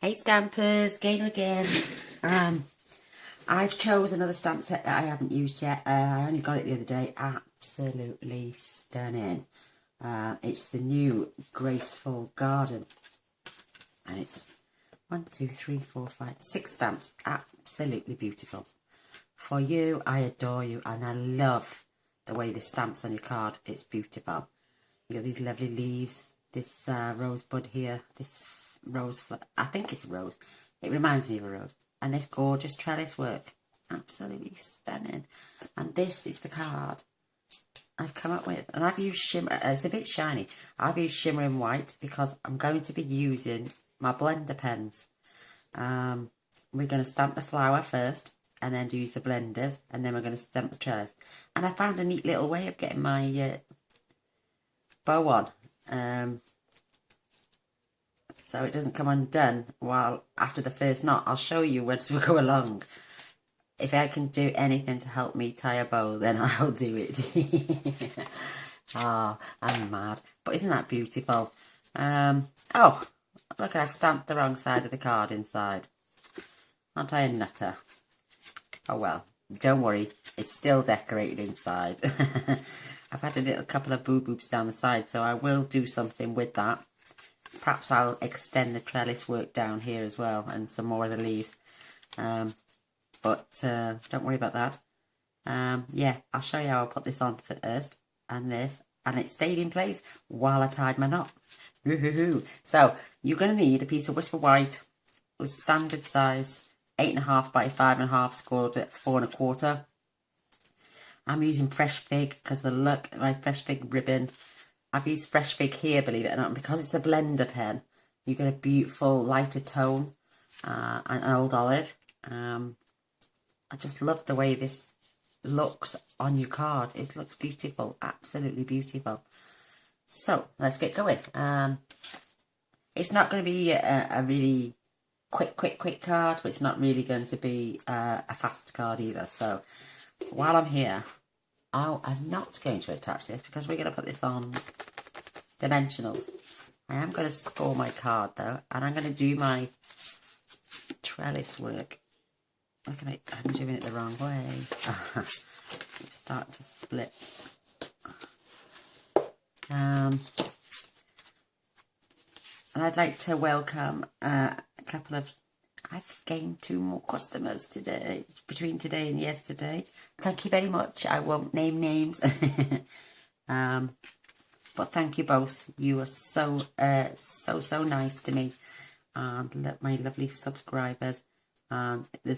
Hey Stampers, Gainer again. I've chose another stamp set that I haven't used yet. I only got it the other day. Absolutely stunning. It's the new Graceful Garden. And it's 6 stamps. Absolutely beautiful. For you, I adore you. And I love the way this stamps on your card. It's beautiful. You got these lovely leaves. This rosebud here. This rose, I think it's a rose. It reminds me of a rose. And this gorgeous trellis work. Absolutely stunning. And this is the card I've come up with. And I've used shimmer. It's a bit shiny. I've used shimmer and white because I'm going to be using my blender pens. We're going to stamp the flower first and then use the blenders, and then we're going to stamp the trellis. And I found a neat little way of getting my bow on. So it doesn't come undone while after the first knot. I'll show you as we go along. If I can do anything to help me tie a bow, then I'll do it. Oh, I'm mad. But isn't that beautiful? Oh, look, I've stamped the wrong side of the card inside. Aren't I a nutter? Oh well, don't worry. It's still decorated inside. I've had a little couple of boo-boos down the side, so I will do something with that. Perhaps I'll extend the trellis work down here as well, and some more of the leaves. But don't worry about that. Yeah, I'll show you how I put this on first, and this, and it stayed in place while I tied my knot. So you're going to need a piece of Whisper White with standard size 8.5 by 5.5, scored at 4 1/4. I'm using Fresh Fig because the look my Fresh Fig ribbon. I've used Fresh Fig here, believe it or not, and because it's a blender pen, you get a beautiful lighter tone and an old olive. I just love the way this looks on your card. It looks beautiful, absolutely beautiful. So let's get going. It's not going to be a really quick card, but it's not really going to be a fast card either. So while I'm here, I'm not going to attach this because we're going to put this on dimensionals. I am going to score my card though, and I'm going to do my trellis work. Look at me, I'm doing it the wrong way. It's starting to split. And I'd like to welcome a couple of, I've gained 2 more customers today, between today and yesterday. Thank you very much. I won't name names. But thank you both. You are so nice to me. And my lovely subscribers. And there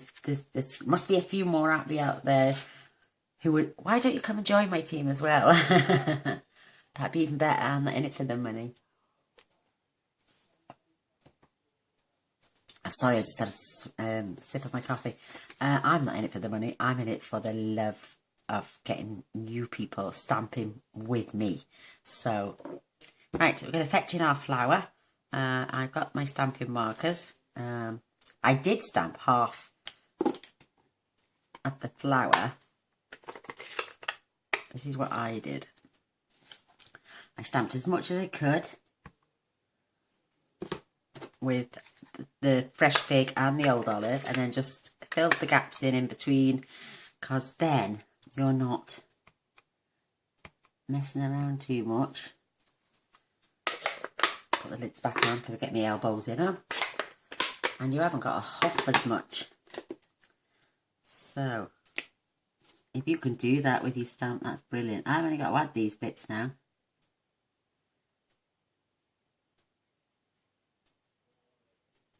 must be a few more out there who would, why don't you come and join my team as well? That'd be even better. I'm not in it for the money. I'm sorry, I just had a sip of my coffee. I'm not in it for the money. I'm in it for the love of getting new people stamping with me. So, right, we're going to fetch in our flower. I've got my stamping markers. I did stamp half of the flower. This is what I did. I stamped as much as I could with the Fresh Fig and the old olive, and then just filled the gaps in between, because then you're not messing around too much. Put the lids back on because I get my elbows in them. And you haven't got to huff as much. So, if you can do that with your stamp, that's brilliant. I've only got to add these bits now.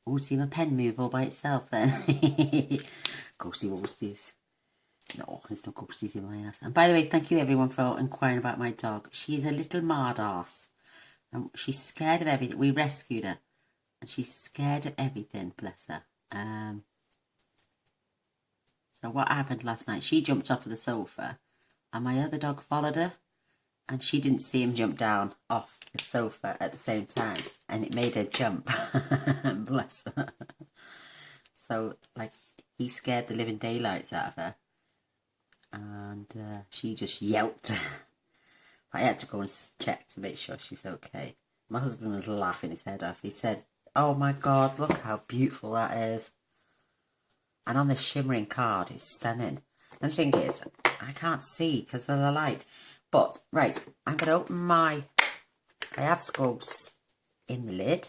Oh, see my pen move all by itself then. Ghosty woasties. No, there's no ghosties in my ass. And by the way, thank you everyone for inquiring about my dog. She's a little mad ass. And she's scared of everything. We rescued her. And she's scared of everything, bless her. So what happened last night? She jumped off of the sofa, and my other dog followed her, and she didn't see him jump down off the sofa at the same time, and it made her jump. Bless her. So, like, he scared the living daylights out of her, and she just yelped. I had to go and check to make sure she was okay. My husband was laughing his head off. He said, Oh my god, look how beautiful that is. And on this shimmering card, it's stunning. And the thing is, I can't see because of the light. But, right, I'm going to open my... I have scrubs in the lid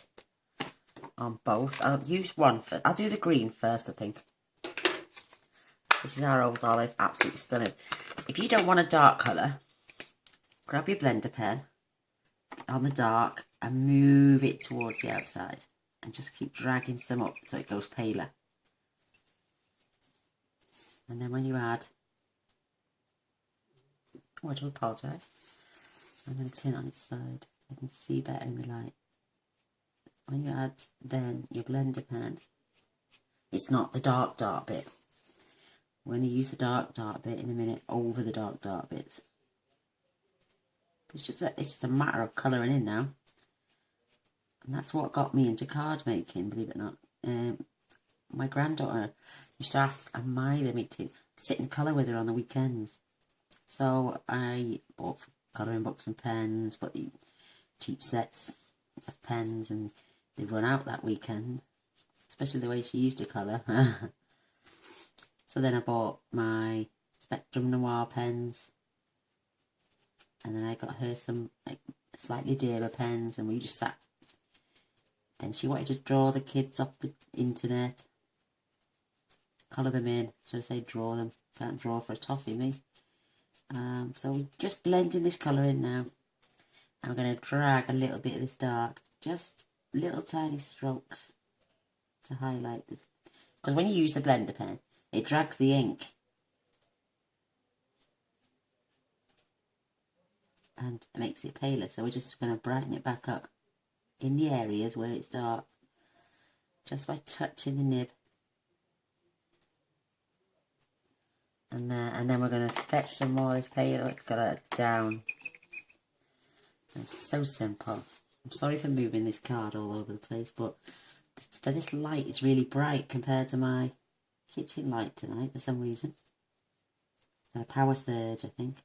on both. I'll use one first. I'll do the green first, I think. This is our old olive, absolutely stunning. If you don't want a dark colour, grab your blender pen on the dark and move it towards the outside. And just keep dragging some up so it goes paler. And then when you add... Oh, I do apologise. I'm going to turn it on its side. I can see better in the light. When you add then your blender pen, it's not the dark bit. We're going to use the dark bit in a minute over the dark bits. It's just a matter of colouring in now. And that's what got me into card making, believe it or not. My granddaughter used to ask, am I me to sit and colour with her on the weekends? So I bought colouring books and pens, but the cheap sets of pens, and they run out that weekend, especially the way she used to colour. So then I bought my Spectrum Noir pens, and then I got her some like slightly dearer pens, and we just sat. Then she wanted to draw the kids off the internet, colour them in, so I say draw them, can't draw for a toffee, me. So we're just blending this colour in now. I'm going to drag a little bit of this dark, just little tiny strokes to highlight this. Because when you use the blender pen, it drags the ink. And it makes it paler, so we're just going to brighten it back up in the areas where it's dark, just by touching the nib. And then we're going to fetch some more of this paler colour down. It's so simple. I'm sorry for moving this card all over the place, but for this light, it's really bright compared to my kitchen light tonight for some reason. The power surge, I think.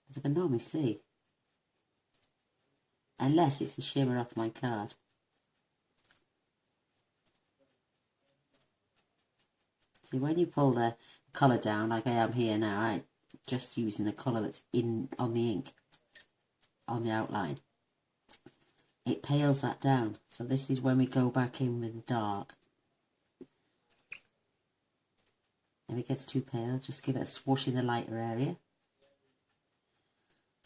As I can normally see. Unless it's the shimmer off my card. See, when you pull the colour down, like I am here now, I'm just using the colour that's on the ink, on the outline. It pales that down. So this is when we go back in with dark. If it gets too pale, just give it a swoosh in the lighter area.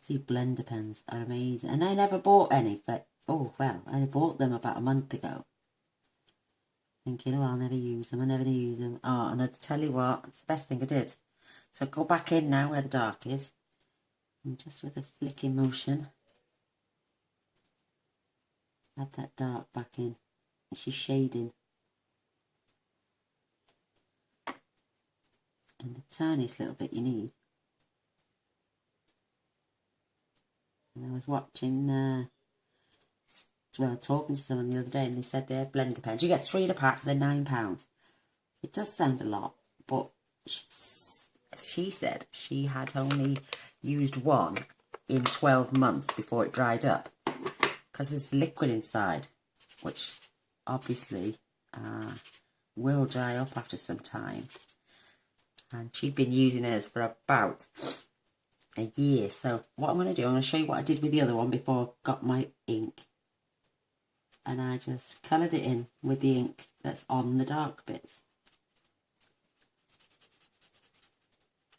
See, blender pens are amazing. And I never bought any, but, oh, well, I bought them about a month ago. Thinking, oh, I'll never use them, Oh, and I tell you what, it's the best thing I did. So go back in now where the dark is. And just with a flicking motion, add that dark back in. It's your shading. And the tiniest little bit you need. And I was watching, talking to someone the other day, and they said they're blender pens. You get 3 in a pack, they're £9. It does sound a lot, but she said she had only used one in 12 months before it dried up. Because there's liquid inside, which obviously will dry up after some time. And she'd been using hers for about a year. So what I'm going to do, I'm going to show you what I did with the other one before I got my ink. And I just coloured it in with the ink that's on the dark bits.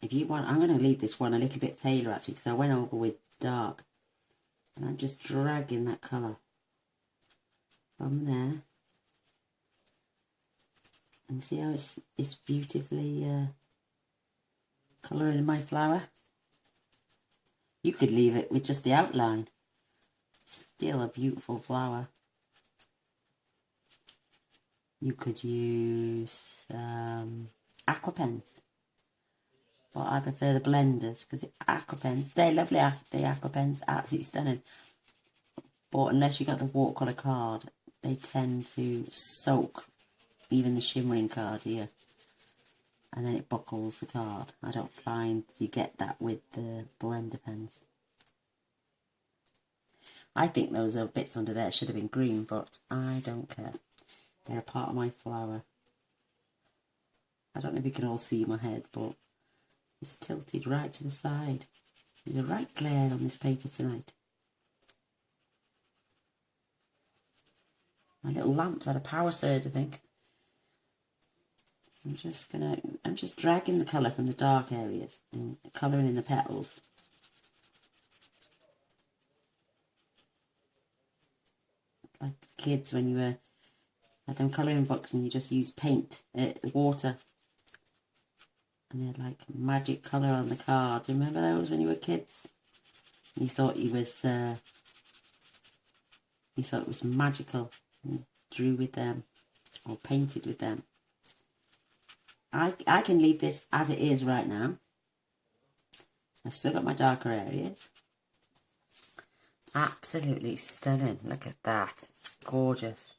If you want, I'm going to leave this one a little bit paler actually, because I went over with dark. And I'm just dragging that colour from there. And see how it's beautifully colouring my flower. You could leave it with just the outline. Still a beautiful flower. You could use aqua pens. But I prefer the blenders because aqua pens, they're lovely, the aqua pens, absolutely stunning. But unless you got the watercolour card, they tend to soak even the shimmering card here. And then it buckles the card. I don't find you get that with the blender pens. I think those are bits under there should have been green, but I don't care. They're a part of my flower. I don't know if you can all see my head, but it's tilted right to the side. There's a right glare on this paper tonight. My little lamp's had a power surge, I think. I'm just dragging the colour from the dark areas and colouring in the petals. Like the kids when you were had them colouring books and you just used paint, water. And they had like magic colour on the card. Do you remember those when you were kids? And you thought it was magical. And you drew with them or painted with them. I can leave this as it is right now. I've still got my darker areas. Absolutely stunning. Look at that. It's gorgeous.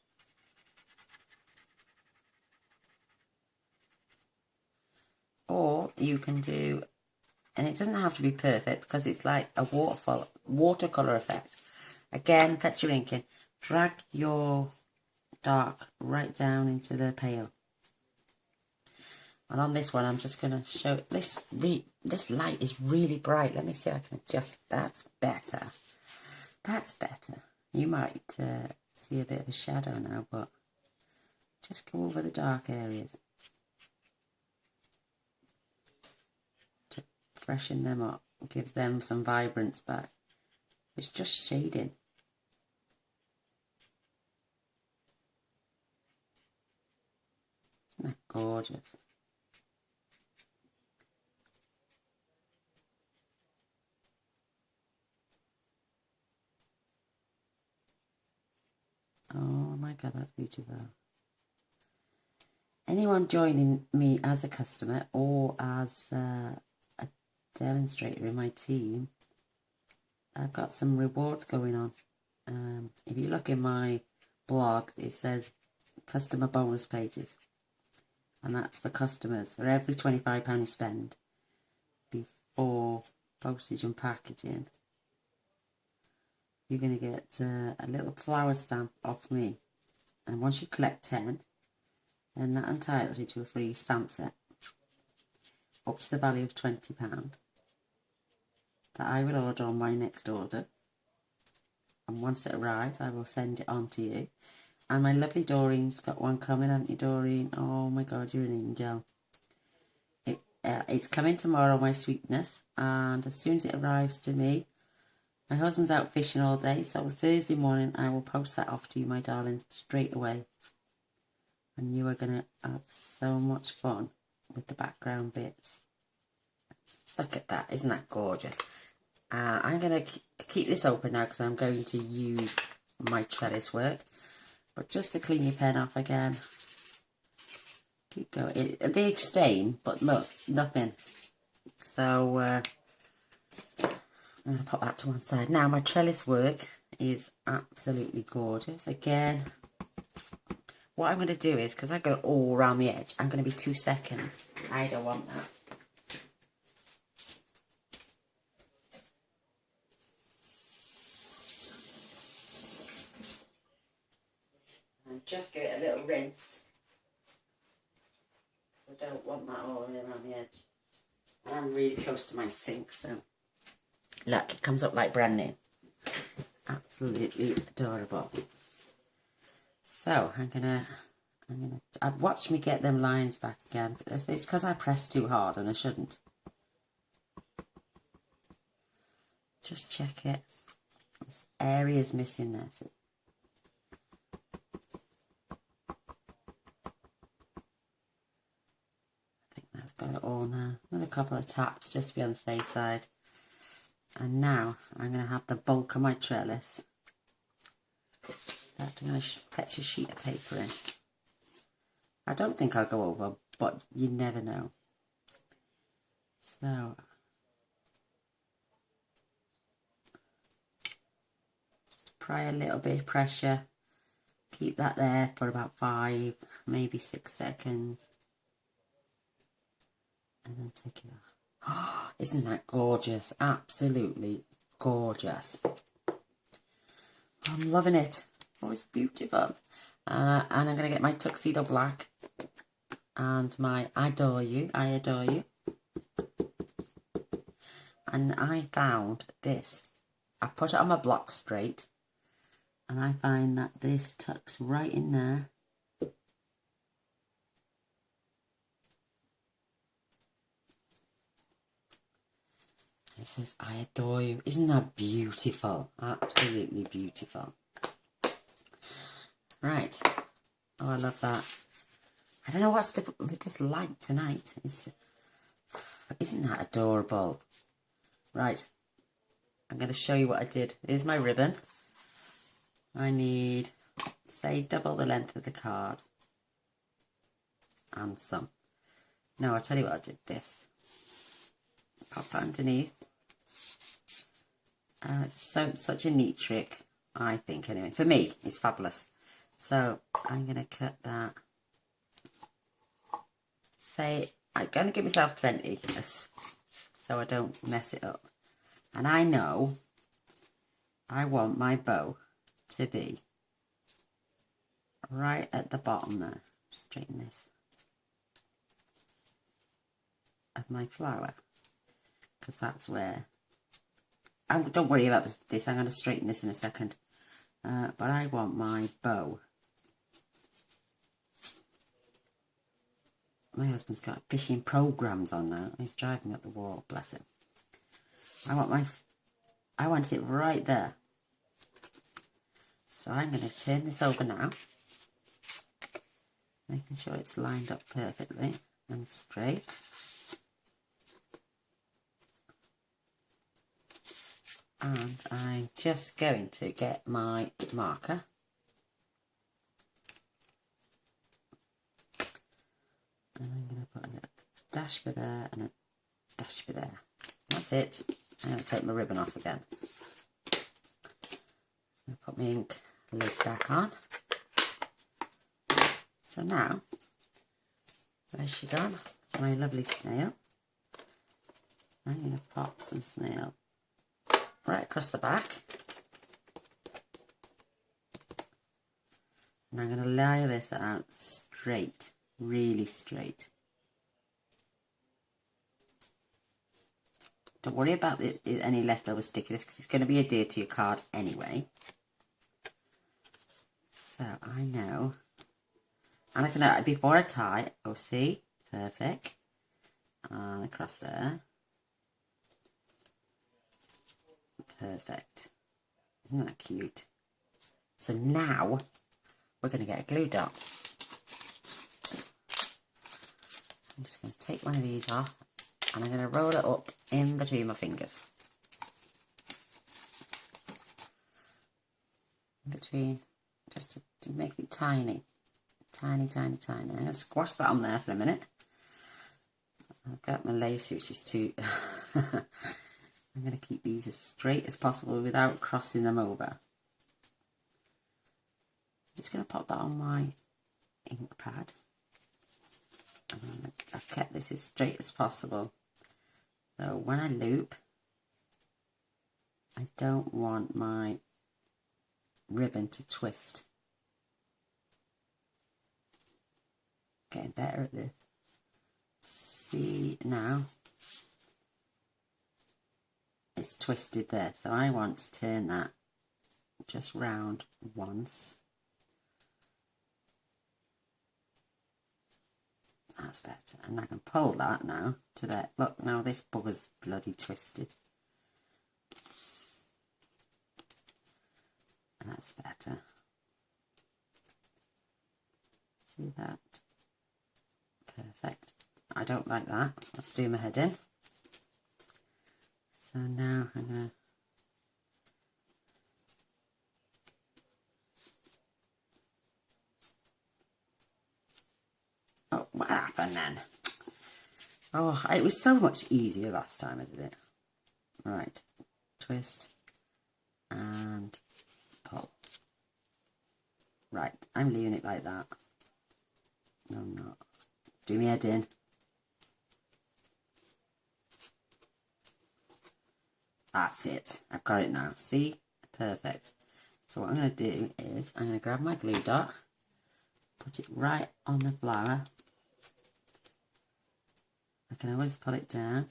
Or you can do, and it doesn't have to be perfect because it's like a watercolour effect. Again, fetch your ink in. Drag your dark right down into the pale. And on this one, I'm just going to show this. This light is really bright. Let me see if I can adjust. That's better. That's better. You might see a bit of a shadow now, but just go over the dark areas to freshen them up. Give them some vibrance back. It's just shading. Isn't that gorgeous? Oh my God, that's beautiful. Anyone joining me as a customer or as a demonstrator in my team, I've got some rewards going on. If you look in my blog, it says customer bonus pages. And that's for customers. For every £25 you spend before postage and packaging, you're going to get a little flower stamp off me. And once you collect 10, then that entitles you to a free stamp set up to the value of £20 that I will order on my next order. And once it arrives, I will send it on to you. And my lovely Doreen's got one coming, haven't you, Doreen? Oh my God, you're an angel. It's coming tomorrow, my sweetness. And as soon as it arrives to me, my husband's out fishing all day, so Thursday morning I will post that off to you, my darling, straight away. And you are going to have so much fun with the background bits. Look at that, isn't that gorgeous? I'm going to keep this open now because I'm going to use my trellis work. But just to clean your pen off again. Keep going. A big stain, but look, nothing. So, I'm going to pop that to one side. Now, my trellis work is absolutely gorgeous. Again, what I'm going to do is, because I got it all around the edge, I'm going to be 2 seconds. I don't want that. And just give it a little rinse. I don't want that all the way around the edge. And I'm really close to my sink, so look, it comes up like brand new. Absolutely adorable. So I'm gonna watch me get them lines back again. It's because I pressed too hard and I shouldn't. Just check it. This area's missing there. So I think that's got it all now. Another couple of taps just to be on the safe side. And now I'm going to have the bulk of my trellis. I'm going to fetch a sheet of paper in. I don't think I'll go over, but you never know. So, apply a little bit of pressure. Keep that there for about 5, maybe 6 seconds. And then take it off. Oh, isn't that gorgeous? Absolutely gorgeous. I'm loving it. Oh, it's beautiful. And I'm going to get my tuxedo black and my I adore you. And I found this. I put it on my block straight, and I find that this tucks right in there. It says, I adore you. Isn't that beautiful? Absolutely beautiful. Right. Oh, I love that. I don't know what's different with this light tonight. Isn't that adorable? Right. I'm going to show you what I did. Here's my ribbon. I need, say, double the length of the card. And some. No, I'll tell you what I did. This. Pop that underneath. It's such a neat trick, I think, anyway. For me, it's fabulous. So, I'm going to cut that. Say, I'm going to give myself plenty, so I don't mess it up. And I know I want my bow to be right at the bottom there. Straighten this. Of my flower. Because that's where... don't worry about this. I'm going to straighten this in a second. But I want my bow. My husband's got fishing programs on now. He's driving me up the wall, bless him. I want it right there. So I'm going to turn this over now. Making sure it's lined up perfectly and straight. And I'm just going to get my marker. And I'm going to put a little dash for there and a dash for there. That's it. I'm going to take my ribbon off again. I'm going to put my ink lid back on. So now, where's she gone? My lovely snail. I'm going to pop some snail right across the back. And I'm going to lay this out straight, really straight. Don't worry about any leftover stickiness because it's going to be adhered to your card anyway. So I know. And I can, before I tie, oh see, perfect. And across there. Perfect. Isn't that cute? So now we're going to get a glue dot. I'm just going to take one of these off and I'm going to roll it up in between my fingers. In between, just to make it tiny. Tiny, tiny, tiny. I'm going to squash that on there for a minute. I've got my lace, which is too... I'm going to keep these as straight as possible without crossing them over. I'm just going to pop that on my ink pad. And I've kept this as straight as possible. So when I loop, I don't want my ribbon to twist. Getting better at this. See now. It's twisted there, so I want to turn that just round once. That's better. And I can pull that now to there. Look, now this bugger's bloody twisted. That's better. See that? Perfect. I don't like that. Let's do my head in. So now I'm going to oh, what happened then? Oh, it was so much easier last time I did it. Right, twist and pull. Right, I'm leaving it like that. No, I'm not. Do my head in. That's it. I've got it now. See? Perfect. So what I'm going to do is I'm going to grab my glue dot, put it right on the flower. I can always pull it down,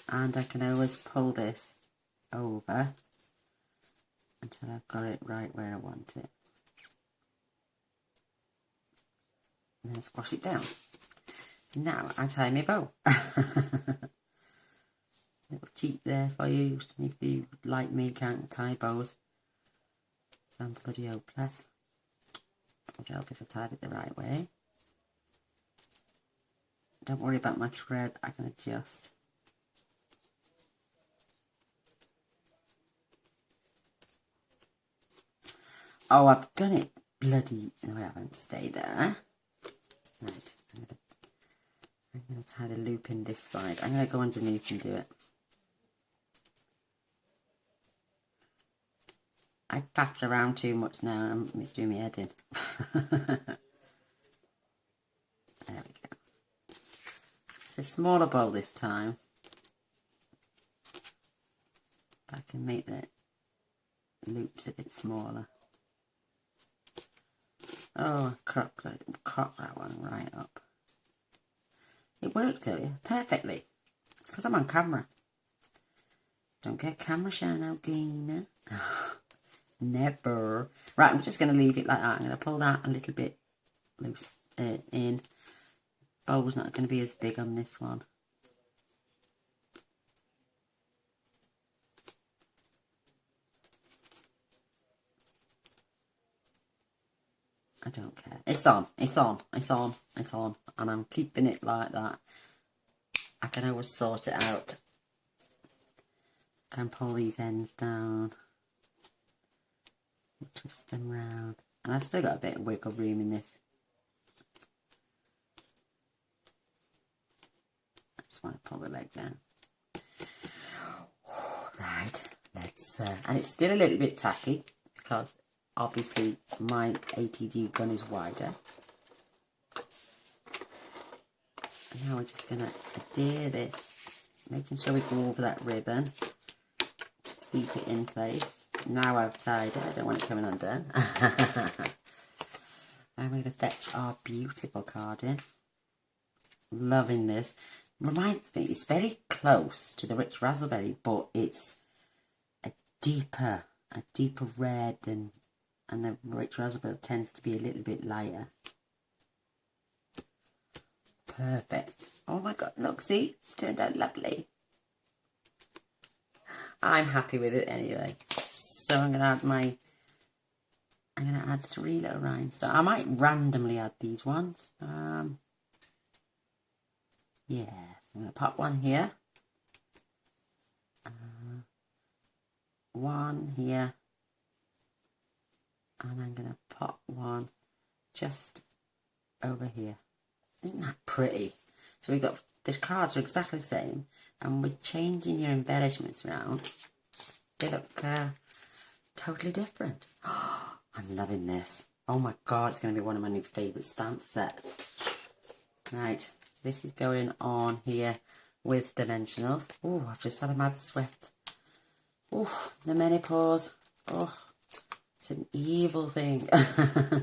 and I can always pull this over until I've got it right where I want it. And then squash it down. Now I tie my bow. Little cheat there for you if you, like me, can't tie bows. So I'm bloody hopeless. It would help if I tied it the right way. Don't worry about my thread, I can adjust. Oh, I've done it bloody... No, I haven't. Stay there. Right, I'm going to tie the loop in this side. I'm going to go underneath and do it. I faff around too much now and it's doing me head in. There we go. It's a smaller bowl this time. But I can make the loops a bit smaller. Oh, crock that one right up. It worked earlier perfectly. It's because I'm on camera. Don't get camera shy now, Gina. Never. Right, I'm just going to leave it like that. I'm going to pull that a little bit loose in. Bowl's not going to be as big on this one. I don't care. It's on, it's on, it's on, it's on. And I'm keeping it like that. I can always sort it out. I can pull these ends down. Twist them round. And I've still got a bit of wiggle room in this. I just want to pull the leg down. Right, let's... and it's still a little bit tacky because obviously my ATG gun is wider. And now we're just going to adhere this, making sure we go over that ribbon to keep it in place. Now I've tied it, I don't want it coming undone. I'm going to fetch our beautiful card in. Loving this. Reminds me, it's very close to the rich raspberry, but it's a deeper red and the rich raspberry tends to be a little bit lighter. Perfect. Oh my god, look, see, it's turned out lovely. I'm happy with it anyway. So I'm going to add 3 little rhinestones. I might randomly add these ones. Yeah, I'm going to pop one here. One here. And I'm going to pop one just over here. Isn't that pretty? So we've got, the cards are exactly the same. And with changing your embellishments around, they look totally different. I'm loving this. Oh my god, it's going to be one of my new favourite stamp sets. Right, this is going on here with dimensionals. Oh, I've just had a mad sweat. Oh, the menopause. Oh, it's an evil thing. I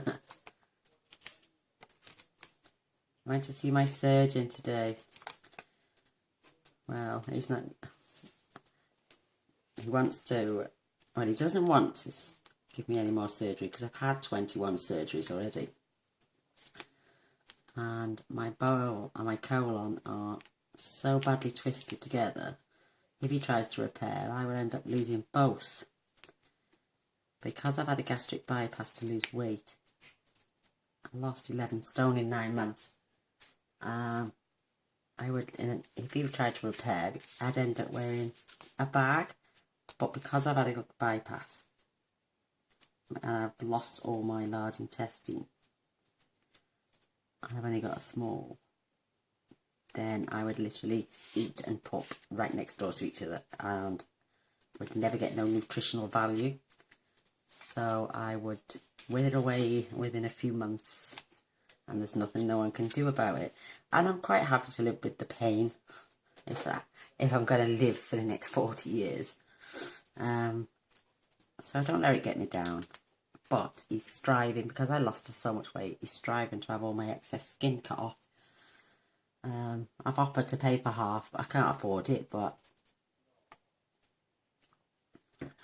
went to see my surgeon today. Well, he's not... He wants to... Well, he doesn't want to give me any more surgery because I've had 21 surgeries already. And my bowel and my colon are so badly twisted together. If he tries to repair, I will end up losing both. Because I've had a gastric bypass to lose weight, I lost 11 stone in 9 months. I would, if he tried to repair, I'd end up wearing a bag. But because I've had a bypass and I've lost all my large intestine and I've only got a small, then I would literally eat and pop right next door to each other and would never get no nutritional value. So I would wither away within a few months and there's nothing no one can do about it. And I'm quite happy to live with the pain if I'm going to live for the next 40 years. So don't let it get me down. But he's striving, because I lost so much weight, he's striving to have all my excess skin cut off. I've offered to pay for half, but I can't afford it, but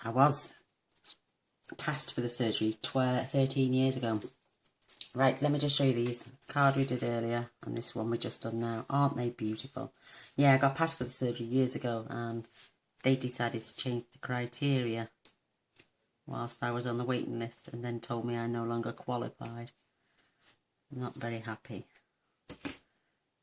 I was passed for the surgery 13 years ago. Right, let me just show you these. Card we did earlier and this one we just done now. Aren't they beautiful? Yeah, I got passed for the surgery years ago and they decided to change the criteria whilst I was on the waiting list and then told me I no longer qualified. Not very happy.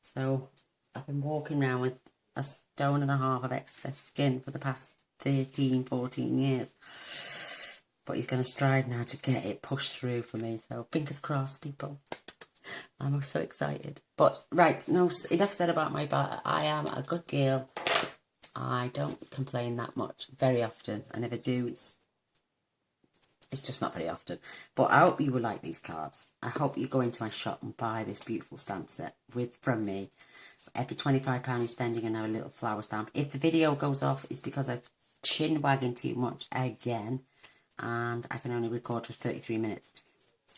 So I've been walking around with a 1.5 stone of excess skin for the past 13, 14 years. But he's going to strive now to get it pushed through for me. So fingers crossed, people. I'm so excited. But right, no, enough said about my body. I am a good girl. I don't complain that much very often. I never do. It's just not very often. But I hope you will like these cards. I hope you go into my shop and buy this beautiful stamp set from me. Every £25 you're spending and have a little flower stamp. If the video goes off, it's because I've chin wagging too much again. And I can only record for 33 minutes.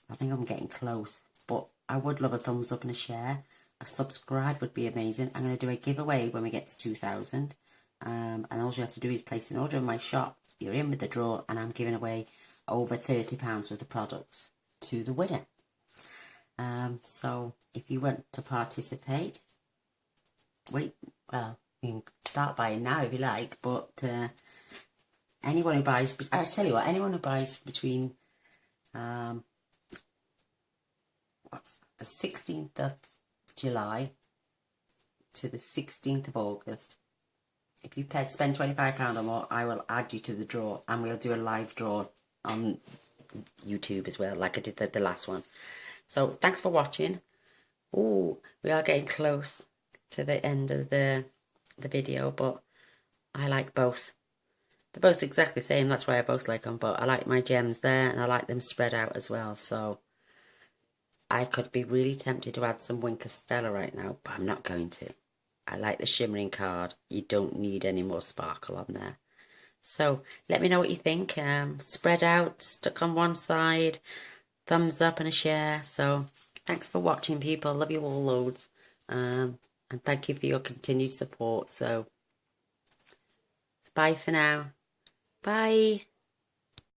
I think I'm getting close. But I would love a thumbs up and a share. A subscribe would be amazing. I'm going to do a giveaway when we get to 2,000. And all you have to do is place an order in my shop. You're in with the draw and I'm giving away over £30 worth of products to the winner. So if you want to participate, you can start buying now if you like, but anyone who buys, I tell you what, anyone who buys between the 16th of July to the 16th of August, if you spend £25 or more, I will add you to the draw and we'll do a live draw on YouTube as well, like I did the last one. So thanks for watching. Oh, we are getting close to the end of the video, but I like both. They're both exactly the same, that's why I both like them, but I like my gems there and I like them spread out as well. So I could be really tempted to add some Winker Stella right now, but I'm not going to. I like the shimmering card. You don't need any more sparkle on there. So let me know what you think. Spread out, stuck on one side, thumbs up and a share. So thanks for watching, people. Love you all loads. And thank you for your continued support. So bye for now. Bye.